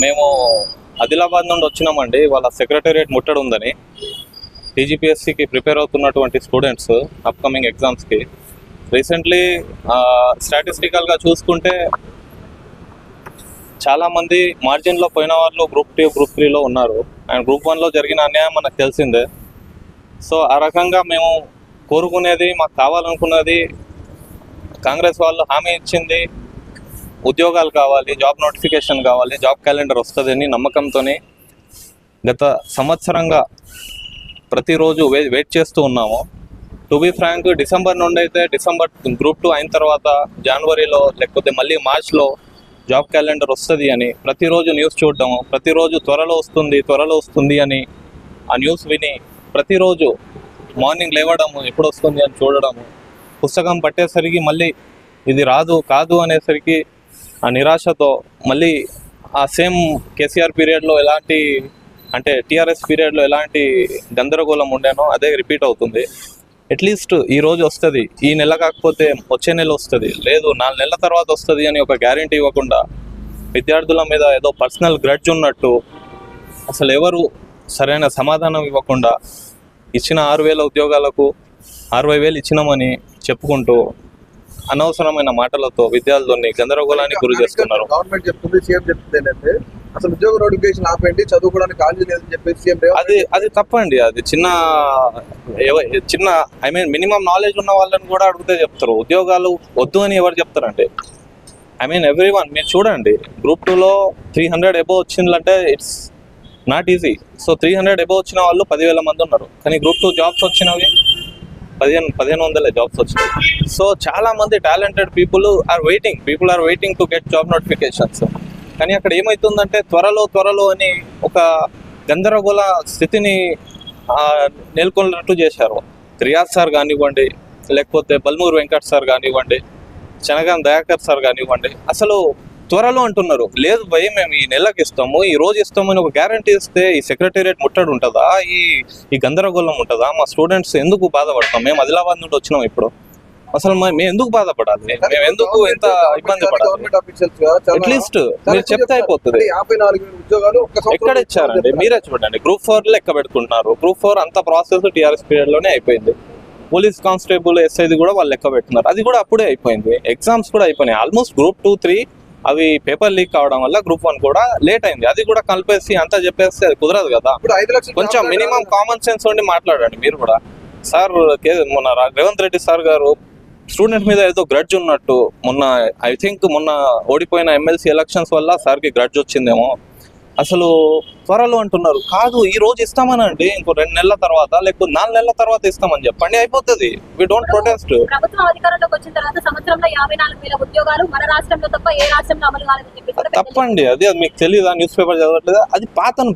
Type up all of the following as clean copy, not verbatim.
మేము ఆదిలాబాద్ నుండి వచ్చినామండి. వాళ్ళ సెక్రటేరియట్ ముట్టడి ఉందని. టీజీపీఎస్సీకి ప్రిపేర్ అవుతున్నటువంటి స్టూడెంట్స్ అప్కమింగ్ ఎగ్జామ్స్కి రీసెంట్లీ స్టాటిస్టికల్గా చూసుకుంటే చాలామంది మార్జిన్లో పోయిన వాళ్ళు గ్రూప్ 2 గ్రూప్ 3లో ఉన్నారు. అండ్ గ్రూప్ 1లో జరిగిన అన్యాయం మనకు తెలిసిందే. సో ఆ రకంగా మేము కోరుకునేది, మాకు కావాలనుకున్నది, కాంగ్రెస్ వాళ్ళు హామీ ఇచ్చింది ఉద్యోగాలు కావాలి, జాబ్ నోటిఫికేషన్ కావాలి, జాబ్ క్యాలెండర్ వస్తుందని నమ్మకంతోనే గత సంవత్సరంగా ప్రతిరోజు వెయిట్ చేస్తూ ఉన్నాము. టు బీ ఫ్రాంక్, డిసెంబర్ నుండి అయితే డిసెంబర్ గ్రూప్ 2 అయిన తర్వాత జనవరిలో లేకపోతే మళ్ళీ మార్చ్లో జాబ్ క్యాలెండర్ వస్తుంది అని ప్రతిరోజు న్యూస్ చూడడము, ప్రతిరోజు త్వరలో వస్తుంది అని ఆ న్యూస్ విని ప్రతిరోజు మార్నింగ్ లేవడము, ఎప్పుడు వస్తుంది అని చూడడము, పుస్తకం పట్టేసరికి మళ్ళీ ఇది రాదు కాదు అనేసరికి ఆ నిరాశతో మళ్ళీ ఆ సేమ్ కేసీఆర్ పీరియడ్లో ఎలాంటి అంటే టీఆర్ఎస్ పీరియడ్లో ఎలాంటి గందరగోళం ఉండేనో అదే రిపీట్ అవుతుంది. అట్లీస్ట్ ఈ రోజు వస్తుంది, ఈ నెల కాకపోతే వచ్చే నెల వస్తుంది, లేదు 4 నెలల తర్వాత వస్తుంది అని ఒక గ్యారెంటీ ఇవ్వకుండా విద్యార్థుల మీద ఏదో పర్సనల్ గ్రడ్జ్ ఉన్నట్టు అసలు ఎవరు సరైన సమాధానం ఇవ్వకుండా ఇచ్చిన 6,000 ఉద్యోగాలకు 60,000 ఇచ్చినామని చెప్పుకుంటూ అనవసరమైన మాటలతో విద్యార్థుల్ని గందరగోళానికి గురి చేస్తున్నారు. గవర్నమెంట్ చెప్తుంది, సీఎం చెప్తుంది ఏంటంటే అసలు ఉద్యోగ నోటిఫికేషన్ ఆపండి, చదువుకోవడానికి కాలేజీ లేదని చెప్పేసి సీఎం అది తప్పండి. అది చిన్న ఐ మీన్ మినిమం నాలెడ్జ్ ఉన్న వాళ్ళని కూడా అడిగితే చెప్తారు. ఉద్యోగాలు వద్దు అని ఎవరు చెప్తారంటే ఐ మీన్ ఎవ్రీవన్. మీరు చూడండి, గ్రూప్ 2లో 300 అబోవ్ వచ్చిందంటే it's not easy. So 300 above వచ్చిన వాళ్ళు 10,000 మంది ఉన్నారు. కానీ గ్రూప్ 2 జాబ్స్ వచ్చినవి 1,500 జాబ్స్ వచ్చినాయి. సో చాలా మంది talented people are waiting to get job notifications. కానీ అక్కడ ఏమవుతుందంటే త్వరలో అని ఒక గందరగోళ స్థితిని నెలకొన్నట్టు చేశారు. రియాజ్ సార్ కానివ్వండి, లేకపోతే బల్మూరు వెంకట్ సార్ కానివ్వండి, చనగాన్ దయాకర్ సార్ కానివ్వండి, అసలు త్వరలో అంటున్నారు. లేదు భయ్, మేము ఈ నెలకి ఇస్తాము, ఈ రోజు ఇస్తామని ఒక గ్యారంటీ ఇస్తే ఈ సెక్రటేరియట్ ముట్టడి ఉంటుందా, ఈ గందరగోళం ఉంటుందా? మా స్టూడెంట్స్ ఎందుకు బాధపడతాం? మేము ఆదిలాబాద్ నుండి వచ్చినాం. ఇప్పుడు అసలు మేము ఎందుకు బాధపడాలి? మేము ఎందుకు ఇంత ఇబ్బంది పడాలి? అట్లీస్ట్ మీరు చెప్తే అయిపోతుంది. ఎక్కడ ఇచ్చారండి? మీరే చూడండి. గ్రూప్ 4 లెక్క పెట్టుకుంటున్నారు. గ్రూప్ 4 అంత ప్రాసెస్ టీఆర్ఎస్ పీరియడ్ లోనే అయిపోయింది. పోలీస్ కానిస్టేబుల్ ఎస్ఐది కూడా వాళ్ళు లెక్క పెట్టుకున్నారు. అది కూడా అప్పుడే అయిపోయింది. ఎగ్జామ్స్ కూడా అయిపోయినాయి. ఆల్మోస్ట్ గ్రూప్ 2, 3 అవి పేపర్ లీక్ కావడం వల్ల గ్రూప్ 1 కూడా లేట్ అయింది. అది కూడా కలిపేసి అంతా చెప్పేస్తే అది కుదరదు కదా. కొంచెం మినిమం కామన్ సెన్స్ ఉండి మాట్లాడండి మీరు కూడా. సార్ మొన్న రేవంత్ రెడ్డి సార్ గారు స్టూడెంట్ మీద ఏదో గ్రడ్జ్ ఉన్నట్టు, ఐ థింక్ మొన్న ఓడిపోయిన ఎమ్మెల్సీ ఎలక్షన్స్ వల్ల సార్కి గ్రడ్జ్ వచ్చిందేమో. అసలు త్వరలో అంటున్నారు. కాదు, ఈ రోజు ఇస్తామనండి, ఇంకో 2 నెలల తర్వాత లేకపోతే 4 నెలల తర్వాత ఇస్తామని చెప్పండి, అయిపోతుంది. We don't protest. ప్రభుత్వం అధికారంలోకి వచ్చిన తర్వాత సంవత్సరంలో 54,000 ఉద్యోగాలు మన రాష్ట్రంలో తప్ప ఏ రాష్ట్రంలో అమలు కాలేదని చెప్పి తప్పండి. అది మీకు తెలియదా? న్యూస్ పేపర్ చదవట్లేదా? అది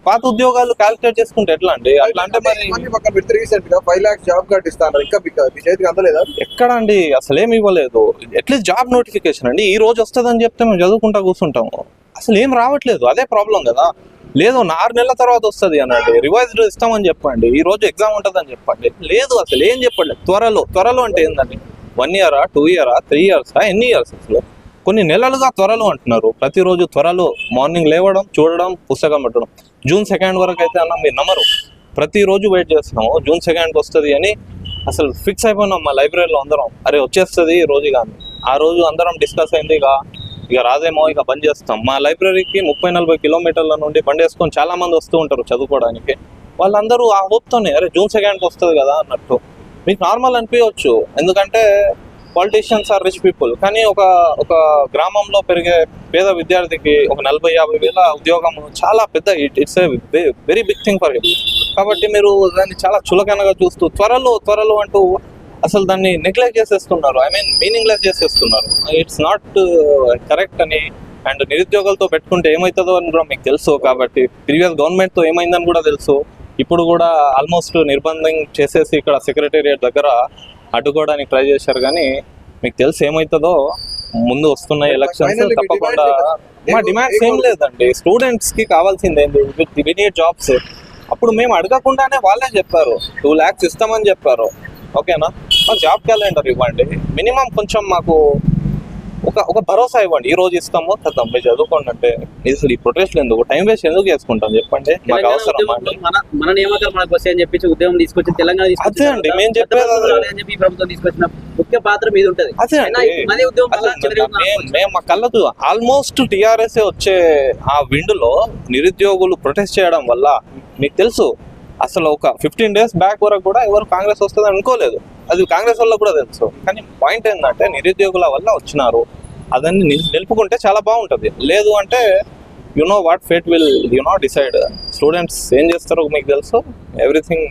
పాత ఉద్యోగాలు క్యాలిక్యులేట్ చేసుకుంటే ఎట్లా అండి? అట్లా అంటే మరి రీసెంట్ గా 5 lakhs జాబ్ కార్డు ఇస్తాను, ఇంకా మీ చేతికి అందలేదా? ఎక్కడ అండి? అసలు ఏమి ఇవ్వలేదు. అట్లీస్ట్ జాబ్ నోటిఫికేషన్ అండి ఈ రోజు వస్తుందని చెప్తే మేము చదువుకుంటా కూర్చుంటాము. అసలు ఏం రావట్లేదు. అదే ప్రాబ్లం కదా. లేదు 6 నెలల తర్వాత వస్తుంది అనండి, రివైజ్డ్ ఇస్తామని చెప్పండి, ఈ రోజు ఎగ్జామ్ ఉంటుందని చెప్పండి. లేదు, అసలు ఏం చెప్పండి. త్వరలో అంటే ఏందండి? 1 year, 2 years, 3 years, ఎన్ని ఇయర్స్? అసలు కొన్ని నెలలుగా త్వరలో అంటున్నారు. ప్రతిరోజు త్వరలో మార్నింగ్ లేవడం, చూడడం, పుస్తకం పెట్టడం. June 2 వరకు అయితే అన్న మీరు నమ్మరు, ప్రతిరోజు వెయిట్ చేస్తున్నాము June 2 వస్తుంది అని. అసలు ఫిక్స్ అయిపోయినాం మా లైబ్రరీలో అందరం, అరే వచ్చేస్తుంది ఈ రోజు. కానీ ఆ రోజు అందరం డిస్కస్ అయింది, ఇక రాదేమో, ఇక బంద్ చేస్తాం. మా లైబ్రరీకి 30-40 కిలోమీటర్ల నుండి బండి వేసుకొని చాలా మంది వస్తూ ఉంటారు చదువుకోవడానికి. వాళ్ళందరూ ఆ హోప్తోనే అరే June 2 వస్తుంది కదా అన్నట్టు. మీకు నార్మల్ అనిపించవచ్చు, ఎందుకంటే పాలిటీషియన్స్ ఆర్ రిచ్ పీపుల్. కానీ ఒక గ్రామంలో పెరిగే పేద విద్యార్థికి ఒక 40-50 వేల ఉద్యోగం చాలా పెద్ద, it's a very big thing for him. కాబట్టి మీరు దాన్ని చాలా చులకనగా చూస్తూ త్వరలో అంటూ అసలు దాన్ని నెగ్లెక్ట్ చేసేస్తున్నారు. ఐ మీన్ మీనింగ్లెస్ చేసేస్తున్నారు. ఇట్స్ నాట్ కరెక్ట్ అని. అండ్ నిరుద్యోగులతో పెట్టుకుంటే ఏమవుతుందో అని కూడా మీకు తెలుసు. కాబట్టి ప్రీవియస్ గవర్నమెంట్తో ఏమైందని కూడా తెలుసు. ఇప్పుడు కూడా ఆల్మోస్ట్ నిర్బంధం చేసేసి ఇక్కడ సెక్రటేరియట్ దగ్గర అడ్డుకోవడానికి ట్రై చేశారు. కానీ మీకు తెలుసు ఏమవుతుందో. ముందు వస్తున్న ఎలక్షన్స్ తప్పకుండా. మా డిమాండ్స్ ఏం లేదండి, స్టూడెంట్స్ కి కావాల్సింది ఏంటి? We need jobs. అప్పుడు మేము అడగకుండానే వాళ్ళే చెప్పారు 2 lakhs ఇస్తామని చెప్పారు. ఓకేనా? మాకు జాబ్ క్యాలెండర్ ఇవ్వండి. మినిమం కొంచెం మాకు ఒక భరోసా ఇవ్వండి, ఈ రోజు ఇస్తాము కదా మీరు చదువుకోండి అంటే. అసలు ఈ ప్రొటెస్ట్లు ఎందుకు, టైం వేస్ట్ ఎందుకు చేసుకుంటాం చెప్పండి, మాకు తెలంగాణ అవసరం ఉద్యమంలో మన నియామకాలు మనకు వస్తాయని చెప్పి ఉద్యమం తీసుకొచ్చి తెలంగాణ అదే అండి, మేము చెప్పేది అదే. అని చెప్పి ఈ ప్రభుత్వం తీసుకొచ్చిన ముఖ్య పాత్ర మీద ఉంటది. అదే అయినా అండి, ఇప్పుడు మళ్ళీ ఉద్యమం మళ్ళా చివరికి మేము మా కళ్ళకు ఆల్మోస్ట్ టీఆర్ఎస్ వచ్చే ఆ విండులో నిరుద్యోగులు ప్రొటెస్ట్ చేయడం వల్ల మీకు తెలుసు అసలు ఒక 15 days బ్యాక్ వరకు కూడా ఎవరు కాంగ్రెస్ వస్తుంది అనుకోలేదు, అది కాంగ్రెస్ వల్ల కూడా తెలుసు. కానీ పాయింట్ ఏంటంటే నిరుద్యోగుల వల్ల వచ్చినారు, అదన్ని నిలుపుకుంటే చాలా బాగుంటుంది. లేదు అంటే what fate will decide. Students ఏం చేస్తారో మీకు తెలుసు, ఎవ్రీథింగ్.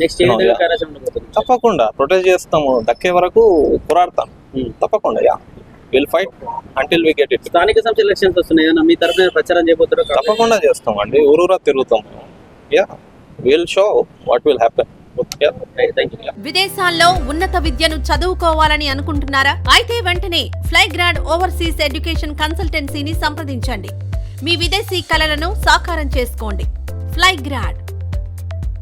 నెక్స్ట్ కార్యాచరణ ఉండబోతుంది. తప్పకుండా ప్రొటెస్ట్ చేస్తాము, దక్కే వరకు పోరాడతాం తప్పకుండా. Will fight until we get it. స్థానిక సంస్థ ఎలక్షన్స్ వస్తున్నాయి, మీ తరఫున ప్రచారం చేయబోతారు? తప్పకుండా చేస్తాం అండి, ఊరూరా తిరుగుతాం. Will show what will happen. విదేశాల్లో ఉన్నత విద్యను చదువుకోవాలని అనుకుంటున్నారా? అయితే వెంటనే ఫ్లైగ్రాడ్ ఓవర్సీస్ ఎడ్యుకేషన్ కన్సల్టెన్సీని సంప్రదించండి. మీ విదేశీ కలలను సాకారం చేసుకోండి. ఫ్లైగ్రాడ్